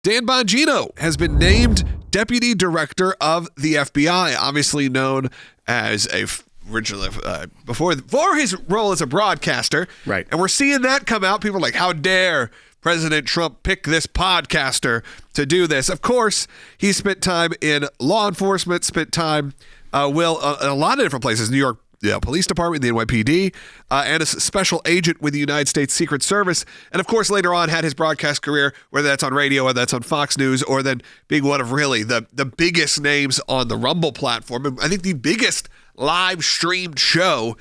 Dan Bongino has been named Deputy Director of the FBI, obviously known as before his role as a broadcaster. Right. And we're seeing that come out. People are like, how dare President Trump pick this podcaster to do this? Of course, he spent time in law enforcement, spent time, in a lot of different places, New York Police Department, the NYPD, and a special agent with the United States Secret Service. And of course, later on had his broadcast career, whether that's on radio, whether that's on Fox News, or then being one of really the biggest names on the Rumble platform. And I think the biggest live streamed show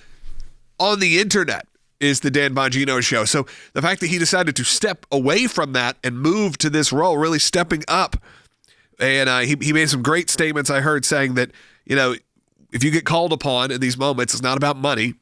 on the internet is the Dan Bongino Show. So the fact that he decided to step away from that and move to this role, really stepping up. And he made some great statements I heard saying that, if you get called upon in these moments, it's not about money.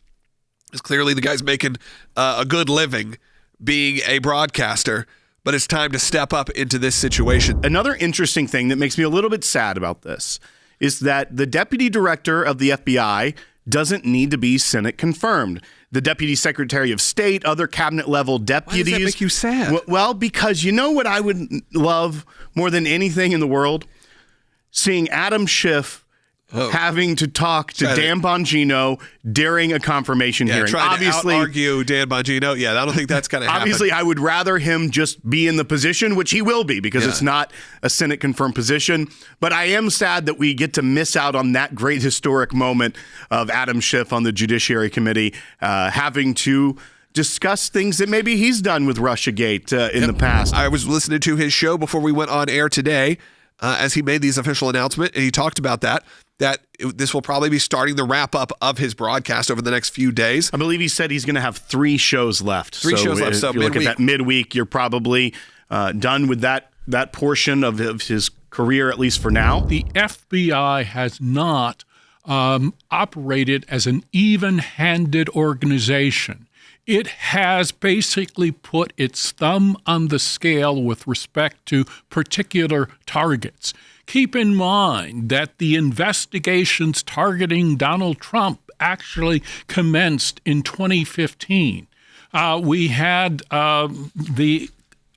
It's clearly the guy's making a good living being a broadcaster, but it's time to step up into this situation. Another interesting thing that makes me a little bit sad about this is that the deputy director of the FBI doesn't need to be Senate confirmed. The deputy secretary of state, other cabinet level deputies. Why does that make you sad? Well, because you know what I would love more than anything in the world? Seeing Adam Schiff having to talk to Dan Bongino during a confirmation hearing. Obviously, to argue Dan Bongino. Yeah, I don't think that's going to happen. Obviously, I would rather him just be in the position, which he will be, because it's not a Senate-confirmed position. But I am sad that we get to miss out on that great historic moment of Adam Schiff on the Judiciary Committee having to discuss things that maybe he's done with Russiagate in the past. I was listening to his show before we went on air today as he made these official announcements, and he talked about that this will probably be starting the wrap-up of his broadcast over the next few days. I believe he said he's going to have 3 shows left. So if you look at that midweek, you're probably done with that portion of his career, at least for now. The FBI has not operated as an even-handed organization. It has basically put its thumb on the scale with respect to particular targets. Keep in mind that the investigations targeting Donald Trump actually commenced in 2015. We had the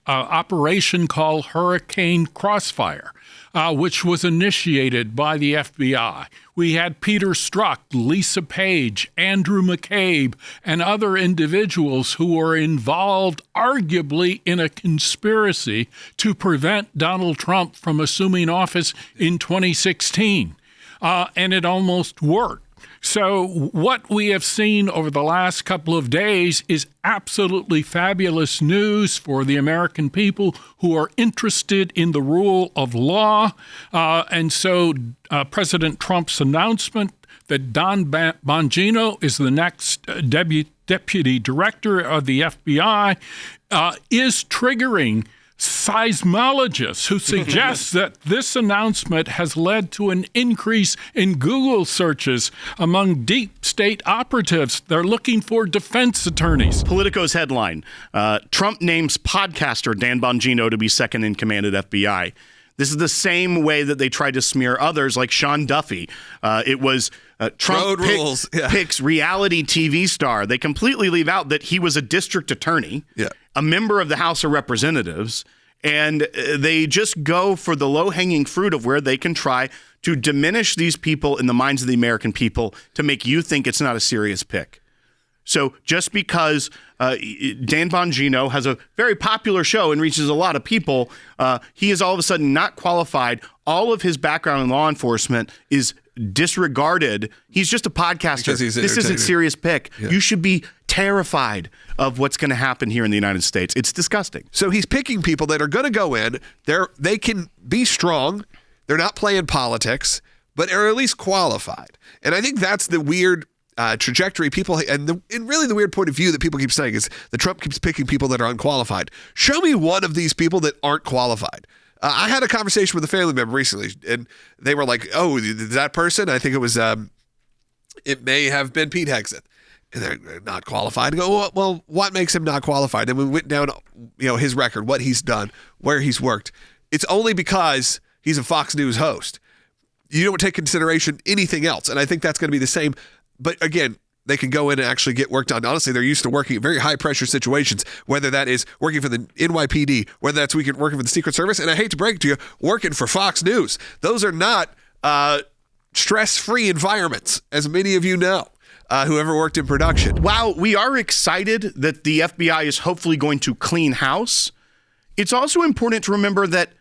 operation called Hurricane Crossfire, which was initiated by the FBI. We had Peter Strzok, Lisa Page, Andrew McCabe, and other individuals who were involved arguably in a conspiracy to prevent Donald Trump from assuming office in 2016. And it almost worked. So what we have seen over the last couple of days is absolutely fabulous news for the American people who are interested in the rule of law. And so President Trump's announcement that Don Bongino is the next deputy director of the FBI is triggering seismologists who suggest that this announcement has led to an increase in Google searches among deep state operatives. They're looking for defense attorneys. Politico's headline, Trump names podcaster Dan Bongino to be second in command at FBI. This is the same way that they tried to smear others like Sean Duffy. It was Trump picks reality TV star. They completely leave out that he was a district attorney, a member of the House of Representatives, and they just go for the low-hanging fruit of where they can try to diminish these people in the minds of the American people to make you think it's not a serious pick. So just because Dan Bongino has a very popular show and reaches a lot of people, he is all of a sudden not qualified. All of his background in law enforcement is disregarded. He's just a podcaster. This isn't a serious pick. Yeah. You should be terrified of what's going to happen here in the United States. It's disgusting. So he's picking people that are going to go in. They can be strong. They're not playing politics, but are at least qualified. And I think that's the weird trajectory people, and really the weird point of view that people keep saying is that Trump keeps picking people that are unqualified. Show me one of these people that aren't qualified. I had a conversation with a family member recently, and they were like, "Oh, that person? I think it was. It may have been Pete Hegseth, and they're not qualified." I go, "Well, what makes him not qualified?" And we went down, his record, what he's done, where he's worked. It's only because he's a Fox News host. You don't take consideration anything else, and I think that's going to be the same. But again, they can go in and actually get work done. Honestly, they're used to working in very high-pressure situations, whether that is working for the NYPD, whether that's working for the Secret Service, and I hate to break it to you, working for Fox News. Those are not stress-free environments, as many of you know. Whoever worked in production. While we are excited that the FBI is hopefully going to clean house, it's also important to remember that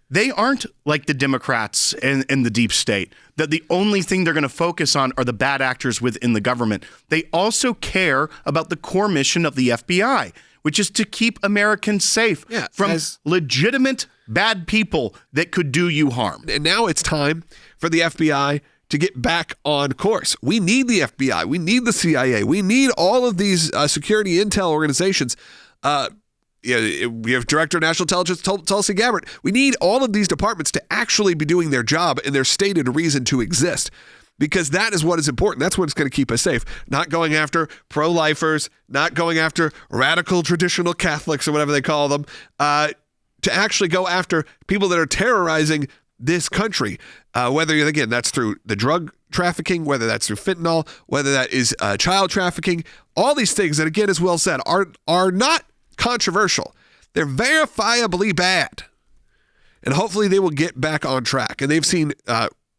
they aren't like the Democrats and the deep state, that the only thing they're going to focus on are the bad actors within the government. They also care about the core mission of the FBI, which is to keep Americans safe from legitimate bad people that could do you harm. And now it's time for the FBI to get back on course. We need the FBI. We need the CIA. We need all of these security intel organizations. We have Director of National Intelligence, Tulsi Gabbard. We need all of these departments to actually be doing their job and their stated reason to exist, because that is what is important. That's what's going to keep us safe. Not going after pro-lifers, not going after radical traditional Catholics or whatever they call them, to actually go after people that are terrorizing this country, whether, again, that's through the drug trafficking, whether that's through fentanyl, whether that is child trafficking. All these things that, again, as Will said, are not controversial. They're verifiably bad. And hopefully they will get back on track. And they've seen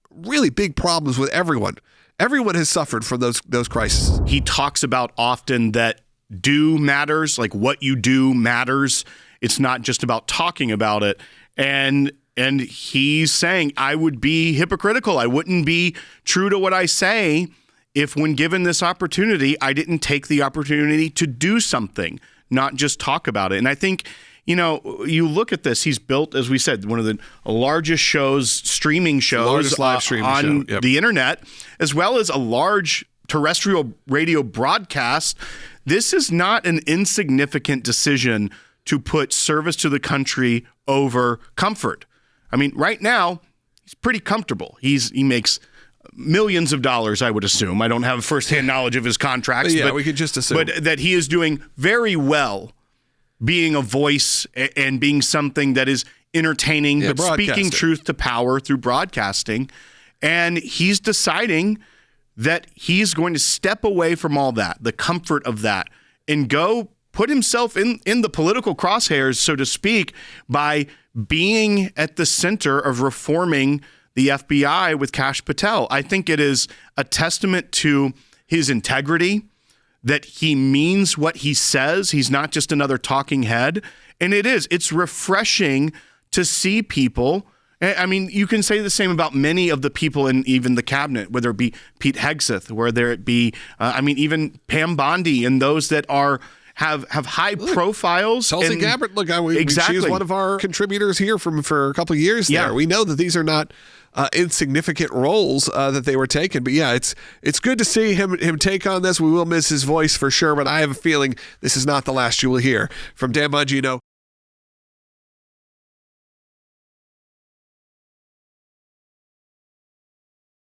really big problems with everyone. Everyone has suffered from those crises. He talks about often that do matters, like what you do matters. It's not just about talking about it. And he's saying, I would be hypocritical. I wouldn't be true to what I say if, when given this opportunity, I didn't take the opportunity to do something, not just talk about it. And I think, you look at this, he's built, as we said, one of the largest streaming shows live streaming on show. Yep. the internet, as well as a large terrestrial radio broadcast. This is not an insignificant decision to put service to the country over comfort. I mean, right now, he's pretty comfortable. He makes millions of dollars, I would assume. I don't have firsthand knowledge of his contracts. But we could just assume. But that he is doing very well being a voice and being something that is entertaining, but speaking truth to power through broadcasting. And he's deciding that he's going to step away from all that, the comfort of that, and go put himself in the political crosshairs, so to speak, by being at the center of reforming the FBI with Kash Patel. I think it is a testament to his integrity, that he means what he says. He's not just another talking head. And it's refreshing to see people. I mean, you can say the same about many of the people in even the cabinet, whether it be Pete Hegseth, whether it be, even Pam Bondi, and those that have high profiles. Tulsi Gabbard, exactly. She was one of our contributors here for a couple of years there. We know that these are not insignificant roles that they were taking. But yeah, it's good to see him take on this. We will miss his voice for sure, but I have a feeling this is not the last you will hear from Dan Bongino.